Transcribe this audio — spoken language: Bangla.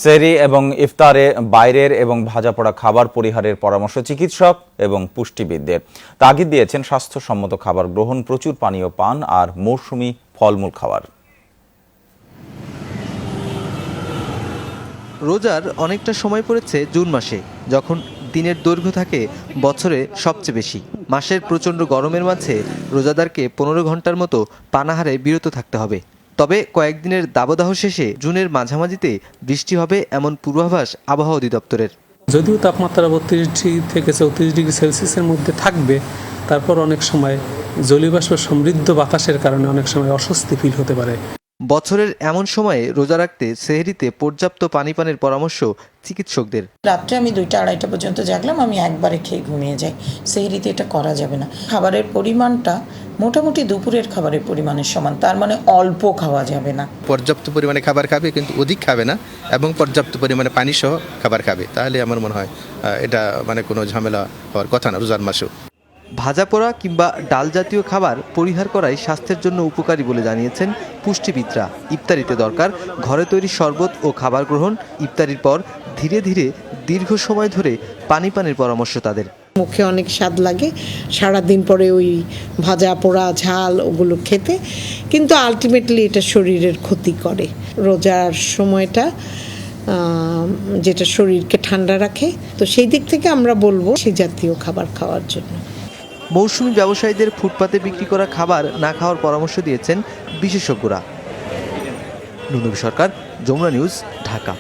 সেহরি এবং ইফতারে বাইরের এবং ভাজা পোড়া খাবার পরিহারের পরামর্শ চিকিৎসক এবং পুষ্টিবিদদের। তাগিদ দিয়েছেন স্বাস্থ্যসম্মত খাবার গ্রহণ, প্রচুর পানীয় পান আর মৌসুমী ফলমূল খাওয়ার। রোজার অনেকটা সময় পড়েছে জুন মাসে, যখন দিনের দৈর্ঘ্য থাকে বছরে সবচেয়ে বেশি। মাসের প্রচণ্ড গরমের মাঝে রোজাদারকে 15 ঘন্টার মতো পানাহারে বিরত থাকতে হবে। তবে কয়েকদিনের দাবদাহ শেষে জুনের মাঝামাঝিতে বৃষ্টি হবে এমন পূর্বাভাস আবহাওয়া অধিদপ্তরের। যদিও তাপমাত্রা 32 থেকে 34 ডিগ্রি সেলসিয়াসের মধ্যে থাকবে, তারপর অনেক সময় জলীয়বাষ্প সমৃদ্ধ বাতাসের কারণে অনেক সময় অস্বস্তি ফিল হতে পারে। বছরের এমন সময়ে রোজা রাখতে সেহরিতে পর্যাপ্ত পানি পানের পরামর্শ চিকিৎসকদের। রাত্রে আমি 2টা-2:30 পর্যন্ত জাগলাম, আমি একবারে খেয়ে ঘুমিয়ে যাই। সেহরিতে এটা করা যাবে না। খাবারের পরিমাণটা মোটামুটি দুপুরের খাবারের পরিমাণের সমান, তার মানে অল্প খাওয়া যাবে না। পর্যাপ্ত পরিমাণে খাবার খাবে, কিন্তু অধিক খাবে না, এবং পর্যাপ্ত পরিমাণে পানি সহ খাবার খাবে। তাহলে আমার মনে হয় এটা কোনো ঝামেলা হওয়ার কথা না রোজার মাসেও। ভাজা পোড়া কিংবা ডাল জাতীয় খাবার পরিহার করাই স্বাস্থ্যের জন্য উপকারী বলে জানিয়েছেন পুষ্টিবিদরা। ইফতারিতে দরকার ঘরে তৈরি শরবত ও খাবার গ্রহণ। ইফতারির পর ধীরে ধীরে দীর্ঘ সময় ধরে পানি পানের পরামর্শ তাদের। মুখে অনেক স্বাদ লাগে সারাদিন পরে ওই ভাজা পোড়া ঝাল ওগুলো খেতে, কিন্তু আলটিমেটলি এটা শরীরের ক্ষতি করে। রোজার সময়টা যেটা শরীরকে ঠান্ডা রাখে, তো সেই দিক থেকে আমরা বলবো সেই জাতীয় খাবার খাওয়ার জন্য। মৌসুমী ব্যবসায়ীদের ফুটপাতে বিক্রি করা খাবার না খাওয়ার পরামর্শ দিয়েছেন বিশেষজ্ঞরা। নুনবী সরকার, যমুনা নিউজ, ঢাকা।